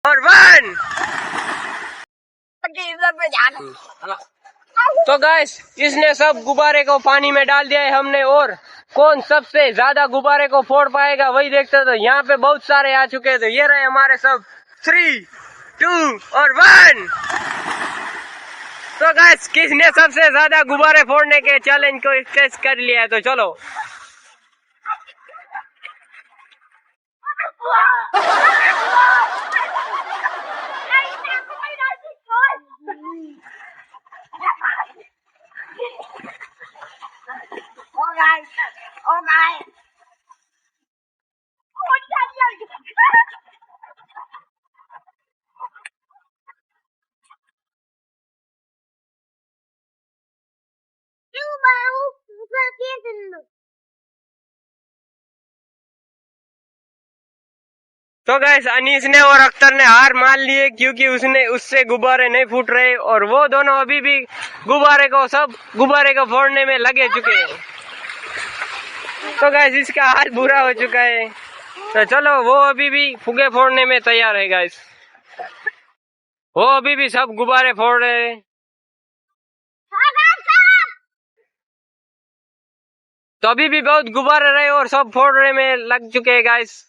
और 1। तो गाइस इसने सब गुब्बारे को पानी में डाल दिया है हमने, और कौन सबसे ज्यादा गुब्बारे को फोड़ पाएगा वही देखते। तो यहाँ पे बहुत सारे आ चुके हैं, तो ये रहे हमारे सब 3, 2 और 1। तो गाइस किसने सबसे ज्यादा गुब्बारे फोड़ने के चैलेंज को कैच कर लिया है, तो चलो। तो गैस अनीस ने और अख्तर ने हार मान लिए, क्योंकि उससे गुब्बारे नहीं फूट रहे, और वो दोनों अभी भी गुब्बारे को फोड़ने में लगे चुके हैं। तो गैस इसका हाल बुरा हो चुका है, तो चलो वो अभी भी फुगे फोड़ने में तैयार है गैस। वो अभी भी सब गुब्बारे फोड़ रहे हैं, तो अभी भी बहुत गुब्बारे रहे और सब फोड़ने में लग चुके हैं गाइस।